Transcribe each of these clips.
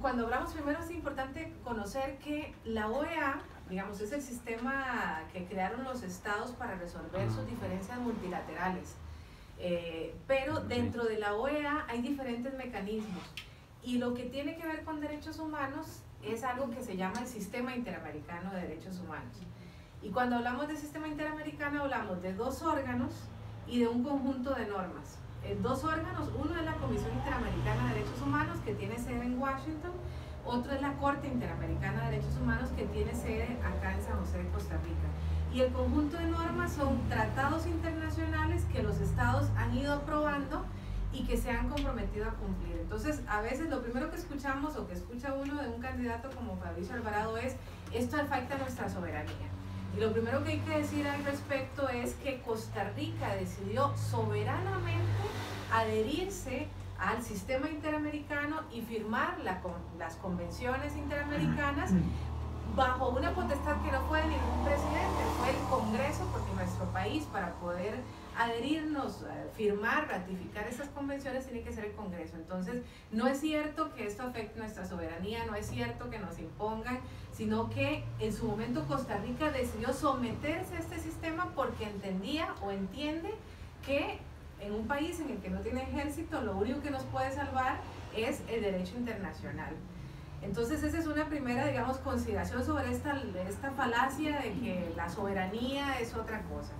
cuando hablamos primero es importante conocer que la OEA, digamos, es el sistema que crearon los estados para resolver sus diferencias multilaterales. Pero dentro de la OEA hay diferentes mecanismos y lo que tiene que ver con derechos humanos es algo que se llama el Sistema Interamericano de Derechos Humanos. Y cuando hablamos de Sistema Interamericano hablamos de dos órganos y de un conjunto de normas. Dos órganos, uno es la Comisión Interamericana de Derechos Humanos que tiene sede en Washington, otro es la Corte Interamericana de Derechos Humanos que tiene sede acá en San José de Costa Rica. Y el conjunto de normas son tratados internacionales que los estados han ido aprobando y que se han comprometido a cumplir. Entonces, a veces lo primero que escuchamos o que escucha uno de un candidato como Fabricio Alvarado es: esto afecta a nuestra soberanía. Y lo primero que hay que decir al respecto es que Costa Rica decidió soberanamente adherirse al sistema interamericano y firmar las convenciones interamericanas bajo una potestad que no fue de ningún presidente, fue el Congreso, porque nuestro país, para poder adherirnos, firmar, ratificar esas convenciones, tiene que ser el Congreso. Entonces, no es cierto que esto afecte nuestra soberanía, no es cierto que nos impongan, sino que en su momento Costa Rica decidió someterse a este sistema porque entendía o entiende que en un país en el que no tiene ejército, lo único que nos puede salvar es el derecho internacional. Entonces esa es una primera, digamos, consideración sobre esta falacia de que la soberanía es otra cosa.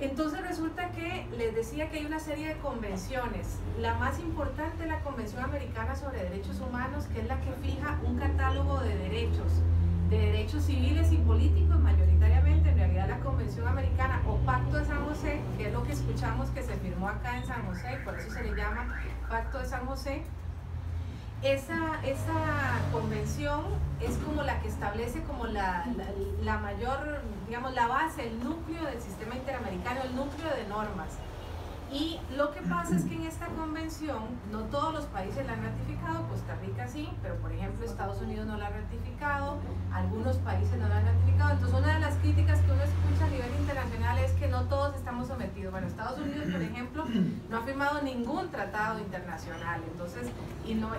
Entonces resulta que les decía que hay una serie de convenciones. La más importante es la Convención Americana sobre Derechos Humanos, que es la que fija un catálogo de derechos civiles y políticos mayoritariamente. En realidad la Convención Americana o Pacto de San José, que es lo que escuchamos que se firmó acá en San José, por eso se le llama Pacto de San José. Esa convención es como la que establece como la mayor, digamos, la base, el núcleo del sistema interamericano, el núcleo de normas. Y lo que pasa es que en esta convención no todos los países la han ratificado, Costa Rica sí, pero por ejemplo Estados Unidos no la ha ratificado, algunos países no la han ratificado. Entonces una de las críticas que uno escucha a nivel internacional es que no todos estamos sometidos. Bueno, Estados Unidos, por ejemplo, no ha firmado ningún tratado internacional, entonces,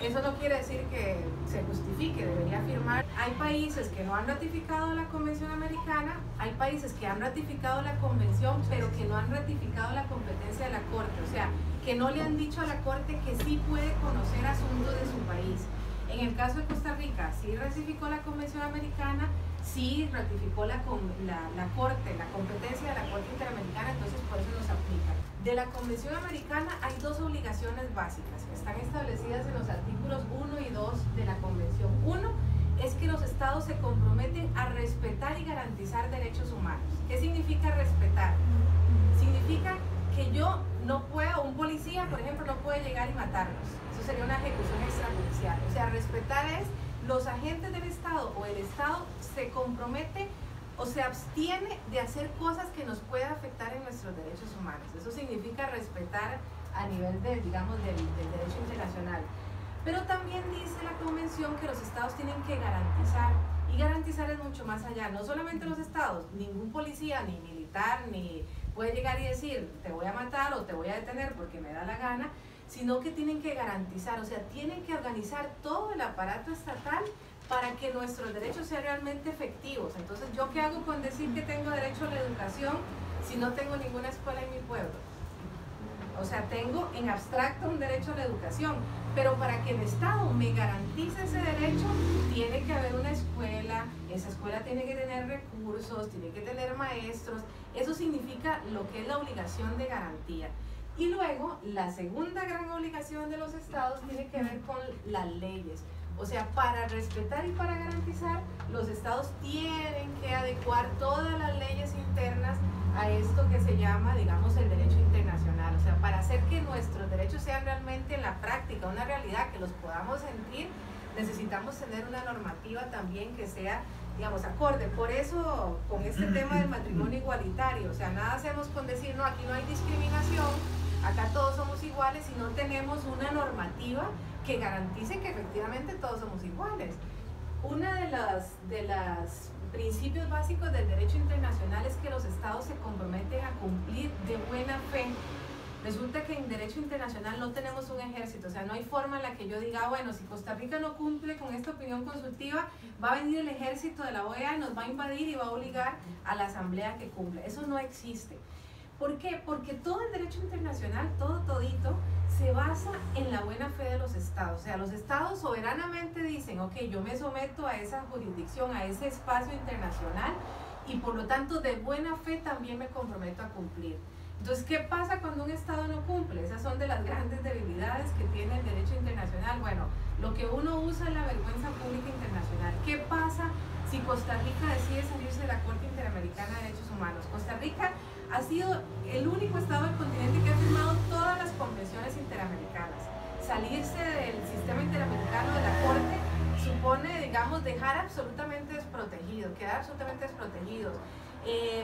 eso no quiere decir que se justifique, debería firmar. Hay países que no han ratificado la Convención Americana, hay países que han ratificado la Convención, pero que no han ratificado la competencia de la Corte, o sea, que no le han dicho a la Corte que sí puede conocer asuntos de su país. En el caso de Costa Rica, sí ratificó la Convención Americana, sí ratificó la Corte, la competencia de la Corte Interamericana, entonces por eso nos aplica. De la Convención Americana hay dos obligaciones básicas que están establecidas en los artículos 1 y 2 de la Convención. Uno es que los estados se comprometen a respetar y garantizar derechos humanos. ¿Qué significa respetar? Significa que yo no puedo, un policía, por ejemplo, no puede llegar y matarnos. Eso sería una ejecución extrajudicial. O sea, respetar es los agentes del Estado o el Estado se compromete o se abstiene de hacer cosas que nos puedan afectar en nuestros derechos humanos. Eso significa respetar a nivel de, digamos, del derecho internacional. Pero también dice la Convención que los estados tienen que garantizar, y garantizar es mucho más allá, no solamente los estados, ningún policía, ni militar, ni puede llegar y decir te voy a matar o te voy a detener porque me da la gana, sino que tienen que garantizar, o sea, tienen que organizar todo el aparato estatal para que nuestros derechos sean realmente efectivos. Entonces, ¿yo qué hago con decir que tengo derecho a la educación si no tengo ninguna escuela en mi pueblo? O sea, tengo en abstracto un derecho a la educación, pero para que el Estado me garantice ese derecho, tiene que haber una escuela, esa escuela tiene que tener recursos, tiene que tener maestros, eso significa lo que es la obligación de garantía. Y luego, la segunda gran obligación de los estados tiene que ver con las leyes. O sea, para respetar y para garantizar, los estados tienen que adecuar todas las leyes internas a esto que se llama, digamos, el derecho internacional. O sea, para hacer que nuestros derechos sean realmente en la práctica una realidad, que los podamos sentir, necesitamos tener una normativa también que sea, digamos, acorde. Por eso, con este tema del matrimonio igualitario, o sea, nada hacemos con decir, no, aquí no hay discriminación, acá todos somos iguales, si no tenemos una normativa que garantice que efectivamente todos somos iguales. Una de las principios básicos del derecho internacional es que los estados se comprometen a cumplir de buena fe Resulta que en derecho internacional no tenemos un ejército, o sea, no hay forma en la que yo diga, bueno, si Costa Rica no cumple con esta opinión consultiva, va a venir el ejército de la OEA, nos va a invadir y va a obligar a la asamblea que cumpla. Eso no existe. ¿Por qué? Porque todo el derecho internacional, todito, se basa en la buena fe de los estados. O sea, los estados soberanamente dicen, ok, yo me someto a esa jurisdicción, a ese espacio internacional, y por lo tanto de buena fe también me comprometo a cumplir. Entonces, ¿qué pasa cuando un Estado no cumple? Esas son de las grandes debilidades que tiene el derecho internacional. Bueno, lo que uno usa es la vergüenza pública internacional. ¿Qué pasa si Costa Rica decide salirse de la Corte Interamericana de Derechos Humanos? Costa Rica ha sido el único Estado del continente que ha firmado todas las convenciones interamericanas. Salirse del sistema interamericano de la Corte supone, digamos, dejar absolutamente desprotegido, quedar absolutamente desprotegidos.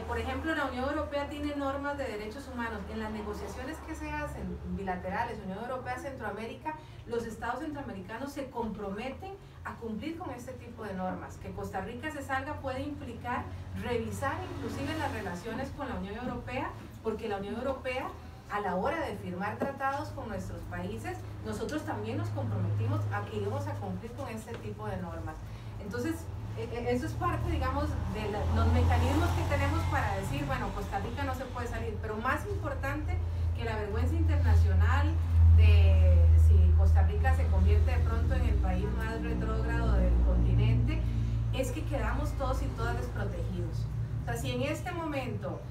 Por ejemplo, la Unión Europea tiene normas de derechos humanos. En las negociaciones que se hacen bilaterales, Unión Europea-Centroamérica, los estados centroamericanos se comprometen a cumplir con este tipo de normas. Que Costa Rica se salga puede implicar revisar inclusive las relaciones con la Unión Europea, porque la Unión Europea, a la hora de firmar tratados con nuestros países, nosotros también nos comprometimos a que íbamos a cumplir con este tipo de normas. Entonces, eso es parte, digamos, de los mecanismos que tenemos para decir, bueno, Costa Rica no se puede salir, pero más importante que la vergüenza internacional de si Costa Rica se convierte de pronto en el país más retrógrado del continente, es que quedamos todos y todas desprotegidos. O sea, si en este momento,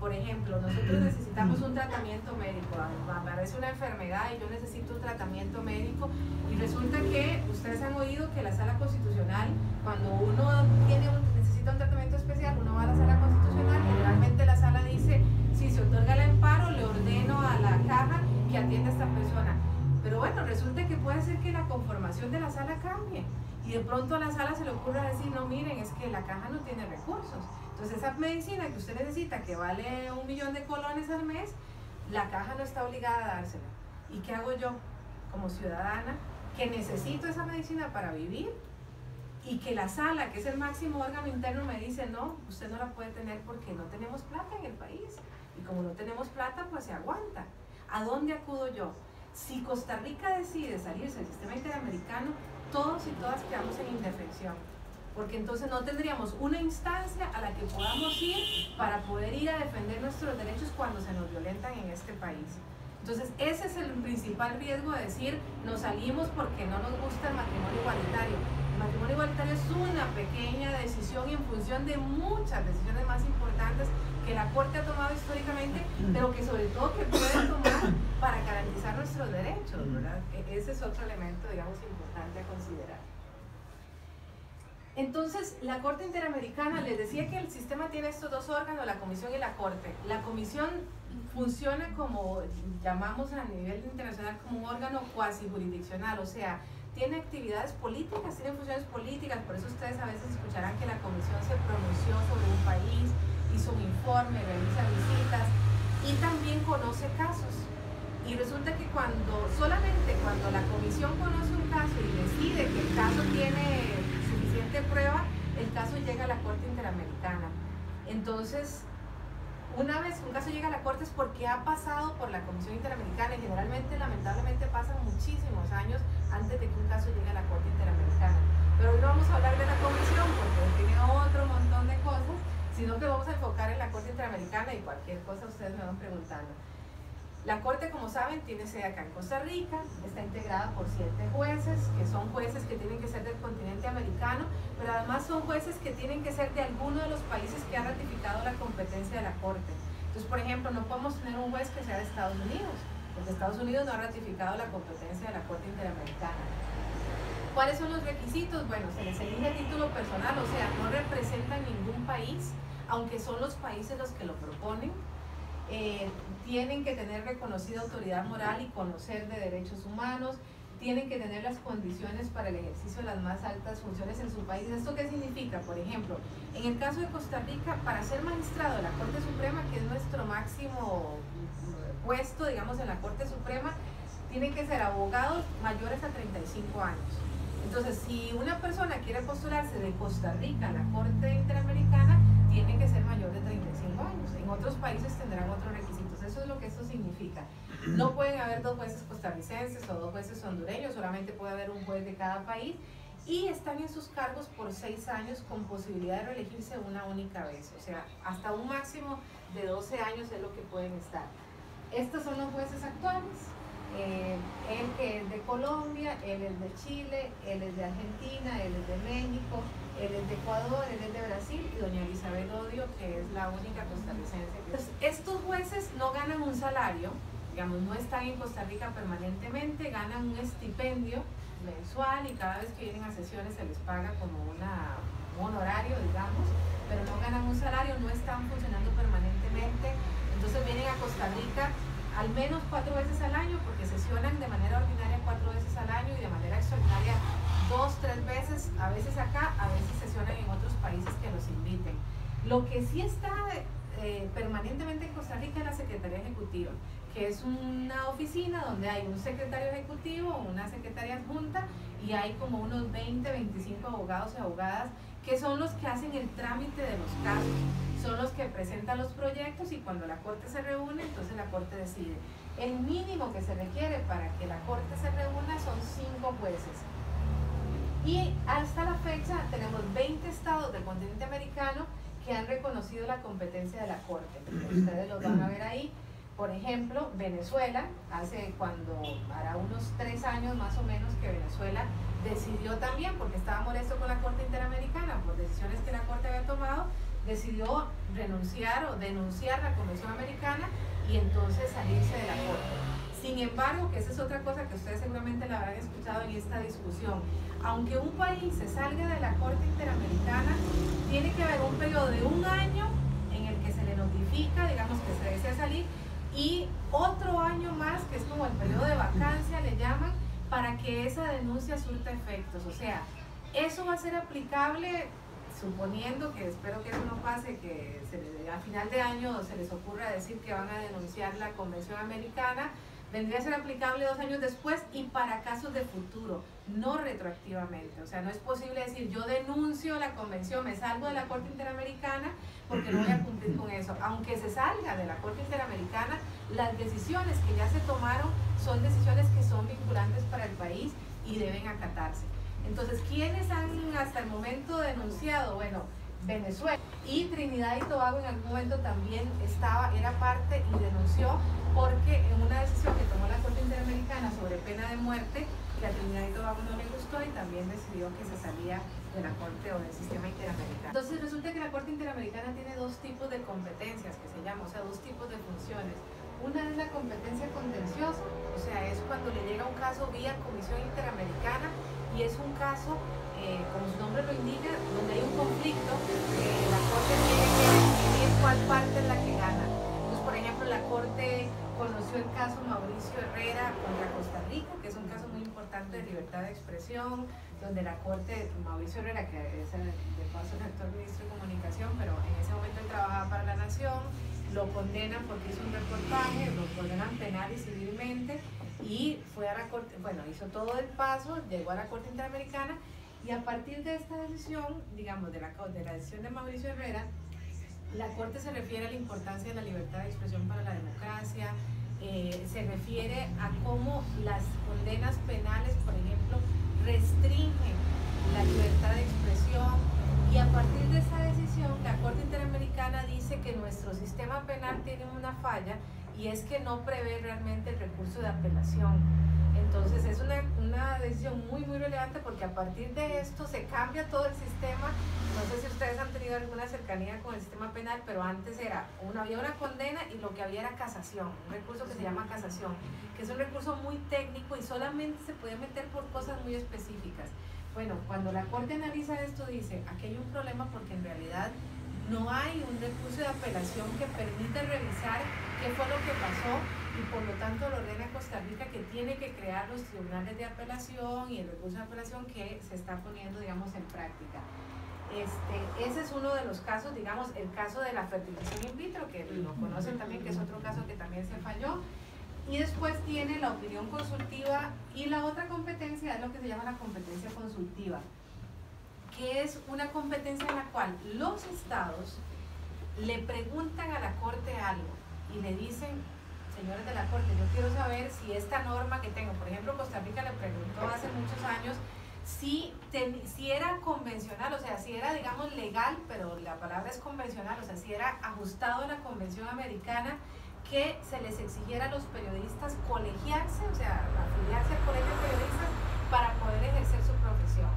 por ejemplo, nosotros necesitamos un tratamiento médico, aparece una enfermedad y yo necesito un tratamiento médico, y resulta que ustedes han oído que la Sala Constitucional, cuando uno necesita un tratamiento especial, uno va a la Sala Constitucional, generalmente la Sala dice, si se otorga el amparo, le ordeno a la caja que atienda a esta persona. Pero bueno, resulta que puede ser que la conformación de la Sala cambie, y de pronto a la Sala se le ocurra decir, no, miren, es que la caja no tiene recursos. Entonces esa medicina que usted necesita, que vale 1 millón de colones al mes, la caja no está obligada a dársela. ¿Y qué hago yo como ciudadana que necesito esa medicina para vivir, y que la Sala, que es el máximo órgano interno, me dice, no, usted no la puede tener porque no tenemos plata en el país, y como no tenemos plata, pues se aguanta? ¿A dónde acudo yo? Si Costa Rica decide salirse del sistema interamericano, todos y todas quedamos en indefensión, porque entonces no tendríamos una instancia a la que podamos ir para poder ir a defender nuestros derechos cuando se nos violentan en este país. Entonces ese es el principal riesgo de decir, nos salimos porque no nos gusta el matrimonio igualitario. El matrimonio igualitario es una pequeña decisión en función de muchas decisiones más importantes que la Corte ha tomado históricamente, pero que sobre todo que puede tomar para garantizar nuestros derechos, ¿verdad? Ese es otro elemento, digamos, importante a considerar. Entonces, la Corte Interamericana, les decía que el sistema tiene estos dos órganos, la Comisión y la Corte. La Comisión funciona como, llamamos a nivel internacional, como un órgano cuasi jurisdiccional, o sea, tiene actividades políticas, tiene funciones políticas, por eso ustedes a veces escucharán que la Comisión se pronunció sobre un país, hizo un informe, realiza visitas y también conoce casos. Y resulta que solamente cuando la Comisión conoce un caso y decide que el caso tiene suficiente prueba, el caso llega a la Corte Interamericana. Entonces, una vez un caso llega a la Corte es porque ha pasado por la Comisión Interamericana, y generalmente, lamentablemente, pasan muchísimos años antes de que un caso llegue a la Corte Interamericana. Pero hoy no vamos a hablar de la Comisión porque tiene otro montón de cosas, sino que vamos a enfocar en la Corte Interamericana, y cualquier cosa ustedes me van preguntando. La Corte, como saben, tiene sede acá en Costa Rica, está integrada por 7 jueces, que son jueces que tienen que ser del continente americano, pero además son jueces que tienen que ser de alguno de los países que ha ratificado la competencia de la Corte. Entonces, por ejemplo, no podemos tener un juez que sea de Estados Unidos, porque Estados Unidos no ha ratificado la competencia de la Corte Interamericana. ¿Cuáles son los requisitos? Bueno, se les elige a título personal, o sea, no representan ningún país, aunque son los países los que lo proponen. Tienen que tener reconocida autoridad moral y conocer de derechos humanos, tienen que tener las condiciones para el ejercicio de las más altas funciones en su país. ¿Esto qué significa? Por ejemplo, en el caso de Costa Rica, para ser magistrado de la Corte Suprema, que es nuestro máximo puesto, digamos, en la Corte Suprema, tienen que ser abogados mayores a 35 años. Entonces, si una persona quiere postularse de Costa Rica a la Corte Interamericana, tiene que ser mayor de 35 años. En otros países tendrán otros requisitos. digamos, eso es lo que esto significa. No pueden haber 2 jueces costarricenses o 2 jueces hondureños, solamente puede haber un juez de cada país, y están en sus cargos por 6 años con posibilidad de reelegirse una única vez, o sea, hasta un máximo de 12 años es lo que pueden estar. Estos son los jueces actuales. Él que es de Colombia, él es de Chile, él es de Argentina, él es de México, él es de Ecuador, él es de Brasil, y doña Elizabeth Odio, que es la única costarricense. Entonces, estos jueces no ganan un salario, digamos, no están en Costa Rica permanentemente, ganan un estipendio mensual y cada vez que vienen a sesiones se les paga como un honorario, digamos, pero no ganan un salario, no están funcionando permanentemente. Entonces vienen a Costa Rica al menos 4 veces al año, porque sesionan de manera ordinaria 4 veces al año y de manera extraordinaria 2, 3 veces, a veces acá, a veces sesionan en otros países que los inviten. Lo que sí está permanentemente en Costa Rica es la Secretaría Ejecutiva, que es una oficina donde hay un secretario ejecutivo, una secretaria adjunta, y hay como unos 20, 25 abogados y abogadas que son los que hacen el trámite de los casos, son los que presentan los proyectos, y cuando la Corte se reúne, entonces la Corte decide. El mínimo que se requiere para que la Corte se reúna son 5 jueces. Y hasta la fecha tenemos 20 estados del continente americano que han reconocido la competencia de la Corte. Ustedes lo van a ver ahí. Por ejemplo, Venezuela, hará unos 3 años más o menos que Venezuela decidió también, porque estaba molesto con la Corte Interamericana por decisiones que la Corte había tomado, decidió renunciar o denunciar la Convención Americana y entonces salirse de la Corte. Sin embargo, que esa es otra cosa que ustedes seguramente la habrán escuchado en esta discusión, aunque un país se salga de la Corte Interamericana, tiene que haber un periodo de 1 año en el que se le notifica, digamos, que se desea salir, y otro año más, que es como el periodo de vacancia, le llaman, para que esa denuncia surta efectos. O sea, eso va a ser aplicable, suponiendo que, espero que eso no pase, que a final de año se les ocurra decir que van a denunciar la Convención Americana, vendría a ser aplicable 2 años después y para casos de futuro, no retroactivamente. O sea, no es posible decir, yo denuncio la convención, me salgo de la Corte Interamericana porque no voy a cumplir con eso. Aunque se salga de la Corte Interamericana, las decisiones que ya se tomaron son decisiones que son vinculantes para el país y deben acatarse. Entonces, ¿quiénes han hasta el momento denunciado? Bueno, Venezuela, y Trinidad y Tobago en algún momento también era parte y denunció, porque en una decisión que tomó la Corte Interamericana sobre pena de muerte, que a Trinidad y Tobago no le gustó y también decidió que se salía de la Corte o del sistema interamericano. Entonces resulta que la Corte Interamericana tiene 2 tipos de competencias, que se llama, o sea, 2 tipos de funciones. Una es la competencia contenciosa, o sea, es cuando le llega un caso vía Comisión Interamericana, y es un caso, como su nombre lo indica, donde hay un conflicto, la Corte tiene que decidir cuál parte es la que gana. Entonces, por ejemplo, la Corte conoció el caso Mauricio Herrera contra Costa Rica, que es un caso muy importante de libertad de expresión, donde la Corte, Mauricio Herrera, que es de paso el actual ministro de Comunicación, pero en ese momento él trabajaba para La Nación, lo condenan porque hizo un reportaje, lo condenan penal y civilmente, y fue a la Corte, bueno, hizo todo el paso, llegó a la Corte Interamericana, y a partir de esta decisión, digamos, de la decisión de Mauricio Herrera, la Corte se refiere a la importancia de la libertad de expresión para la democracia, se refiere a cómo las condenas penales, por ejemplo, restringen la libertad de expresión, y a partir de esa decisión, la Corte Interamericana dice que nuestro sistema penal tiene una falla, y es que no prevé realmente el recurso de apelación. Entonces es una decisión muy relevante, porque a partir de esto se cambia todo el sistema. No sé si ustedes han tenido alguna cercanía con el sistema penal, pero antes había una condena y lo que había era casación, un recurso que se llama casación, que es un recurso muy técnico y solamente se puede meter por cosas muy específicas. Bueno, cuando la Corte analiza esto, dice, aquí hay un problema porque en realidad no hay un recurso de apelación que permita revisar qué fue lo que pasó, y por lo tanto lo ordena Costa Rica, que tiene que crear los tribunales de apelación y el recurso de apelación que se está poniendo, digamos, en práctica. Ese es uno de los casos, digamos, el caso de la fertilización in vitro, que lo conocen también, que es otro caso que también se falló. Y después tiene la opinión consultiva, y la otra competencia es lo que se llama la competencia consultiva, que es una competencia en la cual los estados le preguntan a la Corte algo, y le dicen, señores de la Corte, yo quiero saber si esta norma que tengo, por ejemplo, Costa Rica le preguntó hace muchos años si era convencional, o sea, si era, digamos, legal, pero la palabra es convencional, o sea, si era ajustado a la Convención Americana que se les exigiera a los periodistas colegiarse, o sea, afiliarse al colegio de periodistas para poder ejercer su profesión.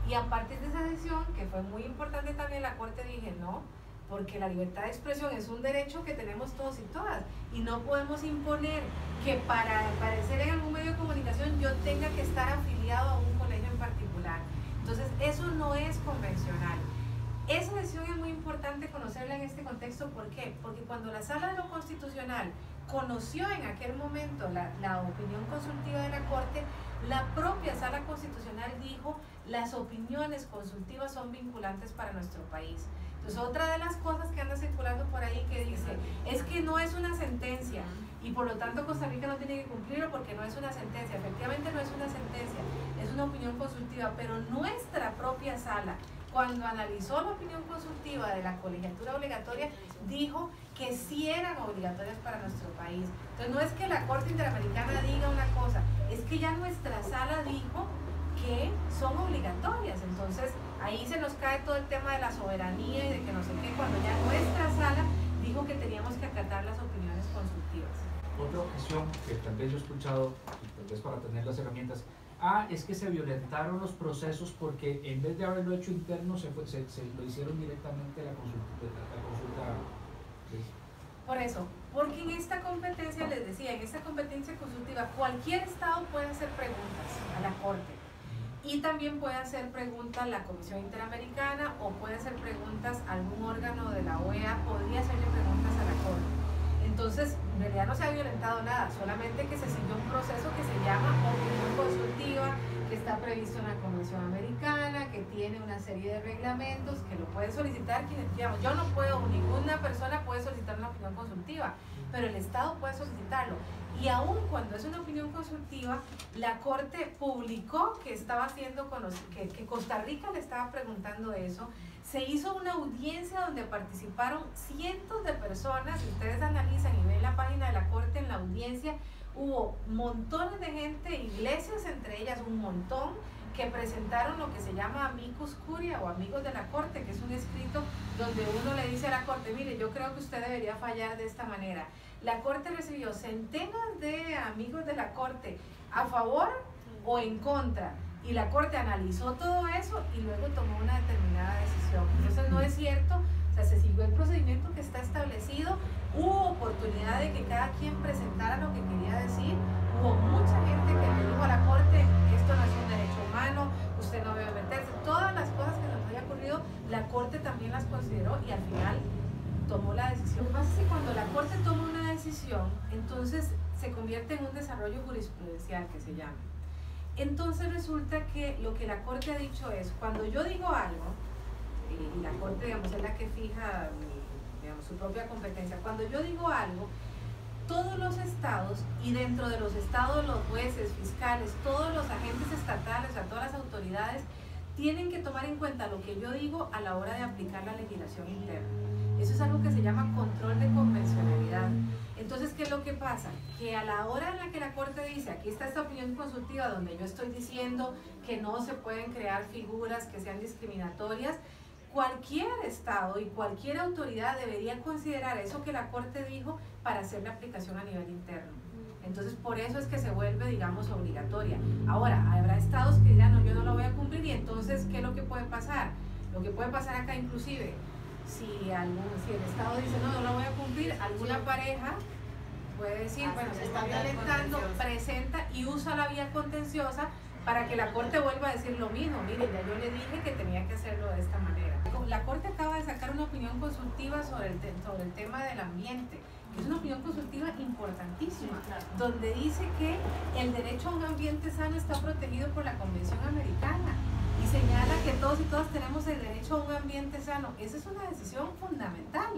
Y a partir de esa decisión, que fue muy importante también, la Corte dije, no, porque la libertad de expresión es un derecho que tenemos todos y todas, y no podemos imponer que para aparecer en algún medio de comunicación yo tenga que estar afiliado a un colegio en particular. Entonces, eso no es convencional. Esa decisión es muy importante conocerla en este contexto. ¿Por qué? Porque cuando la Sala de lo Constitucional conoció en aquel momento la opinión consultiva de la Corte, la propia Sala Constitucional dijo, las opiniones consultivas son vinculantes para nuestro país. Entonces, otra de las cosas que anda circulando por ahí que dice, es que no es una sentencia y por lo tanto Costa Rica no tiene que cumplirlo porque no es una sentencia. Efectivamente no es una sentencia, es una opinión consultiva, pero nuestra propia Sala, cuando analizó la opinión consultiva de la colegiatura obligatoria, dijo que sí eran obligatorias para nuestro país. Entonces, no es que la Corte Interamericana diga una cosa, es que ya nuestra Sala dijo que son obligatorias. Entonces, ahí se nos cae todo el tema de la soberanía y de que no sé qué, cuando ya nuestra Sala dijo que teníamos que acatar las opiniones consultivas. Otra objeción que tal vez yo he escuchado, y tal vez para tener las herramientas, es que se violentaron los procesos porque en vez de haberlo hecho interno, se lo hicieron directamente a la consulta. Por eso, porque en esta competencia, les decía, en esta competencia consultiva, cualquier Estado puede hacer preguntas a la Corte. Y también puede hacer preguntas la Comisión Interamericana o puede hacer preguntas a algún órgano de la OEA, podría hacerle preguntas a la Corte. Entonces, en realidad no se ha violentado nada, solamente que se siguió un proceso que se llama opinión consultiva, que está previsto en la Convención Americana, que tiene una serie de reglamentos, que lo puede solicitar quienes, digamos, yo no puedo, ninguna persona puede solicitar una opinión consultiva, pero el Estado puede solicitarlo. Y aún cuando es una opinión consultiva, la Corte publicó que estaba haciendo que Costa Rica le estaba preguntando eso. Se hizo una audiencia donde participaron cientos de personas. Si ustedes analizan y ven la página de la Corte, en la audiencia hubo montones de gente, iglesias entre ellas, un montón, que presentaron lo que se llama amicus curia o amigos de la Corte, que es un escrito donde uno le dice a la Corte, mire, yo creo que usted debería fallar de esta manera. La Corte recibió centenas de amigos de la Corte a favor o en contra, y la Corte analizó todo eso y luego tomó una determinada decisión. Entonces no es cierto, o sea, se siguió el procedimiento que está establecido, hubo oportunidad de que cada quien presentara lo que quería decir, hubo mucha gente que le dijo a la Corte, esto no es un derecho humano, usted no debe meterse, todas las cosas que nos haya ocurrido, la Corte también las consideró y al final tomó la decisión. Lo que pasa es que cuando la Corte toma una decisión, entonces se convierte en un desarrollo jurisprudencial que se llama. Entonces resulta que lo que la Corte ha dicho es, cuando yo digo algo, y la Corte, digamos, es la que fija, digamos, su propia competencia, cuando yo digo algo, todos los estados, y dentro de los estados los jueces, fiscales, todos los agentes estatales, o sea, todas las autoridades, tienen que tomar en cuenta lo que yo digo a la hora de aplicar la legislación interna. Eso es algo que se llama control de convencionalidad. Entonces, ¿qué es lo que pasa? Que a la hora en la que la Corte dice, aquí está esta opinión consultiva donde yo estoy diciendo que no se pueden crear figuras que sean discriminatorias, cualquier Estado y cualquier autoridad debería considerar eso que la Corte dijo para hacer la aplicación a nivel interno. Entonces, por eso es que se vuelve, digamos, obligatoria. Ahora, habrá estados que dirán, no, yo no lo voy a cumplir, y entonces, ¿qué es lo que puede pasar? Lo que puede pasar acá inclusive, si el Estado dice, no, no lo voy a cumplir, alguna pareja puede decir, bueno, se está violentando, presenta y usa la vía contenciosa para que la Corte vuelva a decir lo mismo. Mire, ya yo le dije que tenía que hacerlo de esta manera. La Corte acaba de sacar una opinión consultiva sobre el tema del ambiente, que es una opinión consultiva importantísima, donde dice que el derecho a un ambiente sano está protegido por la Convención Americana y señala que todos y todas tenemos el derecho a un ambiente sano. Esa es una decisión fundamental.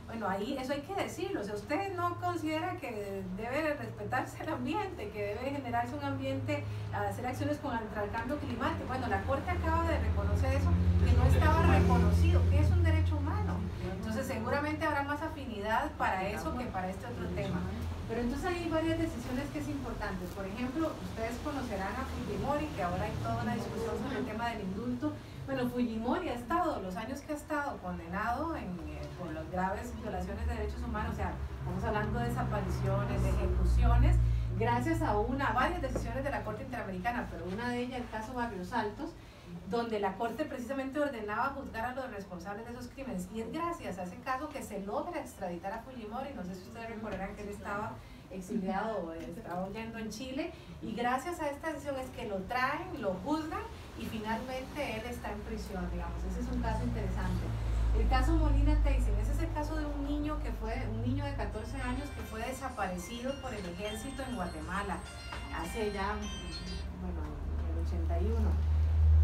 Bueno, ahí eso hay que decirlo. O sea, usted no considera que debe respetarse el ambiente, que debe generarse un ambiente, hacer acciones contra el cambio climático. Bueno, la Corte acaba de reconocer eso, que no estaba reconocido, que es un derecho humano. Entonces seguramente habrá más afinidad prioridad para eso que para este otro tema. Pero entonces hay varias decisiones que es importante. Por ejemplo, ustedes conocerán a Fujimori, que ahora hay toda una discusión sobre el tema del indulto. Bueno, Fujimori ha estado, los años que ha estado condenado por las graves violaciones de derechos humanos, o sea, estamos hablando de desapariciones, de ejecuciones, gracias a varias decisiones de la Corte Interamericana, pero una de ellas, el caso Barrios Altos, donde la Corte precisamente ordenaba juzgar a los responsables de esos crímenes. Y es gracias a ese caso que se logra extraditar a Fujimori. No sé si ustedes recordarán que él estaba exiliado, estaba huyendo en Chile, y gracias a esta decisión es que lo traen, lo juzgan y finalmente él está en prisión, digamos. Ese es un caso interesante. El caso Molina Teyssen, ese es el caso de un niño de 14 años que fue desaparecido por el ejército en Guatemala hace ya, bueno, en el 81.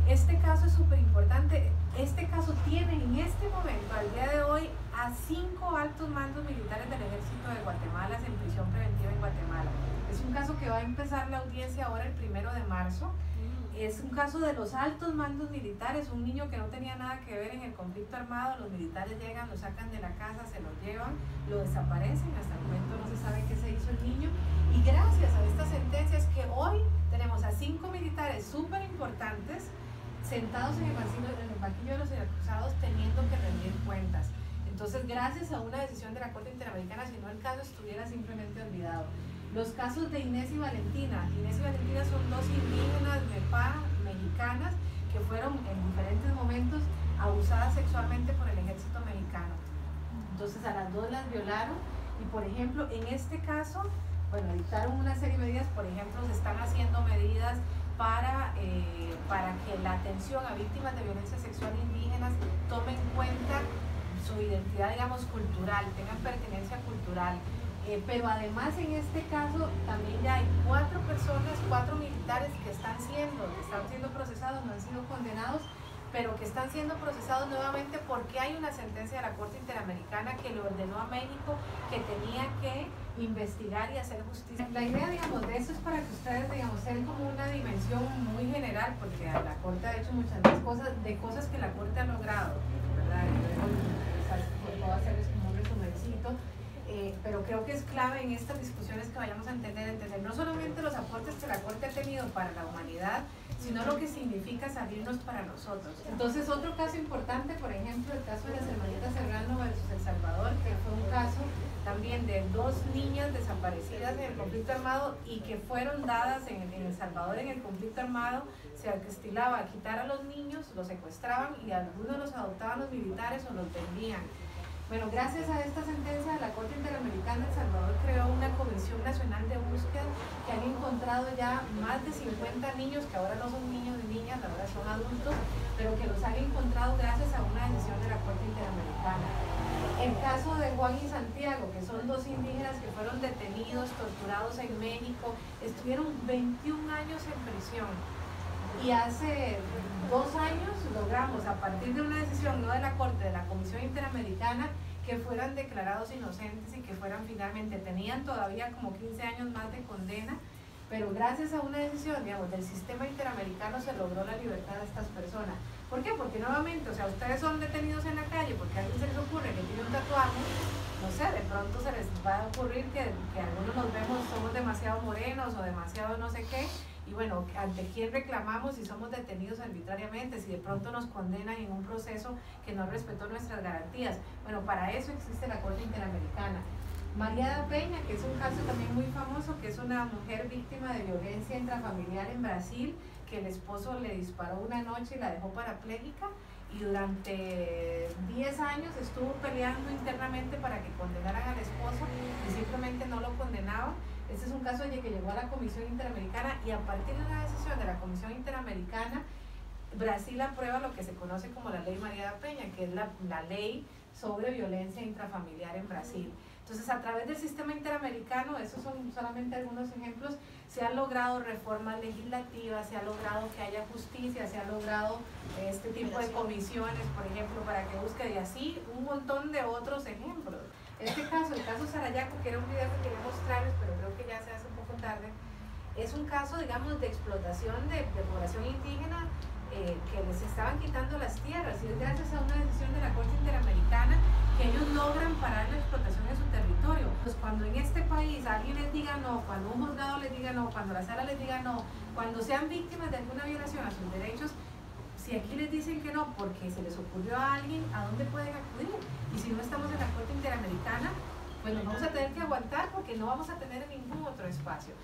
Este caso es súper importante. Este caso tiene en este momento, al día de hoy, a 5 altos mandos militares del ejército de Guatemala en prisión preventiva en Guatemala. Es un caso que va a empezar la audiencia ahora el 1 de marzo. Es un caso de los altos mandos militares, un niño que no tenía nada que ver en el conflicto armado. Los militares llegan, lo sacan de la casa, se lo llevan, lo desaparecen. Hasta el momento no se sabe qué se hizo el niño. Y gracias a estas sentencias que hoy tenemos a 5 militares súper importantes sentados en el banquillo de los acusados teniendo que rendir cuentas. Entonces, gracias a una decisión de la Corte Interamericana, si no el caso estuviera simplemente olvidado. Los casos de Inés y Valentina. Inés y Valentina son 2 indígenas mexicanas que fueron en diferentes momentos abusadas sexualmente por el ejército mexicano. Entonces a las 2 las violaron y, por ejemplo, en este caso, bueno, dictaron una serie de medidas. Por ejemplo, se están haciendo medidas para que la atención a víctimas de violencia sexual indígenas tome en cuenta su identidad, digamos, cultural, tengan pertenencia cultural. Pero además en este caso también ya hay 4 personas, 4 militares que están siendo procesados, no han sido condenados, pero que están siendo procesados nuevamente porque hay una sentencia de la Corte Interamericana que le ordenó a México que tenía que investigar y hacer justicia. La idea, digamos, de eso es para que ustedes, digamos, den como una dimensión muy general, porque la Corte ha hecho muchas más cosas, de cosas que la Corte ha logrado, ¿verdad? Puedo hacerles como un resumencito. Pero creo que es clave en estas discusiones que vayamos a entender no solamente los aportes que la Corte ha tenido para la humanidad, sino lo que significa salirnos para nosotros. Entonces, otro caso importante, por ejemplo, el caso de las hermanitas Serrano versus El Salvador, que fue un caso también de 2 niñas desaparecidas en el conflicto armado y que fueron dadas en El Salvador en el conflicto armado. Se estilaba a quitar a los niños, los secuestraban y algunos los adoptaban los militares o los vendían. Bueno, gracias a esta sentencia, la Corte Interamericana de El Salvador creó una Comisión Nacional de Búsqueda que han encontrado ya más de 50 niños, que ahora no son niños ni niñas, ahora son adultos, pero que los han encontrado gracias a una decisión de la Corte Interamericana. El caso de Juan y Santiago, que son 2 indígenas que fueron detenidos, torturados en México, estuvieron 21 años en prisión. Y hace 2 años logramos, a partir de una decisión no de la Corte, de la Comisión Interamericana, que fueran declarados inocentes y que fueran finalmente, tenían todavía como 15 años más de condena, pero gracias a una decisión, digamos, del sistema interamericano se logró la libertad de estas personas. ¿Por qué? Porque nuevamente, o sea, ustedes son detenidos en la calle porque a alguien se les ocurre que tiene un tatuaje, no sé, de pronto se les va a ocurrir que algunos nos vemos, somos demasiado morenos o demasiado no sé qué. Y bueno, ¿ante quién reclamamos si somos detenidos arbitrariamente, si de pronto nos condenan en un proceso que no respetó nuestras garantías? Bueno, para eso existe la Corte Interamericana. Mariada Peña, que es un caso también muy famoso, que es una mujer víctima de violencia intrafamiliar en Brasil, que el esposo le disparó una noche y la dejó parapléjica, y durante 10 años estuvo peleando internamente para que condenaran al esposo y simplemente no lo condenaban. Este es un caso que llegó a la Comisión Interamericana y a partir de una decisión de la Comisión Interamericana, Brasil aprueba lo que se conoce como la Ley Mariada Peña, que es la ley sobre violencia intrafamiliar en Brasil. Entonces, a través del sistema interamericano, esos son solamente algunos ejemplos, se han logrado reformas legislativas, se ha logrado que haya justicia, se ha logrado este tipo de comisiones, por ejemplo, para que busque, y así un montón de otros ejemplos. Este caso, el caso Sarayaco, que era un video que quería mostrarles, pero creo que ya se hace un poco tarde, es un caso, digamos, de explotación de población indígena que les estaban quitando las tierras, y es gracias a una decisión de la Corte Interamericana que ellos logran parar la explotación en su territorio. Pues cuando en este país alguien les diga no, cuando un juzgado les diga no, cuando la sala les diga no, cuando sean víctimas de alguna violación a sus derechos, si aquí les dicen que no porque se les ocurrió a alguien, ¿a dónde pueden acudir? Y si no estamos en la Corte Interamericana, pues nos vamos a tener que aguantar porque no vamos a tener ningún otro espacio.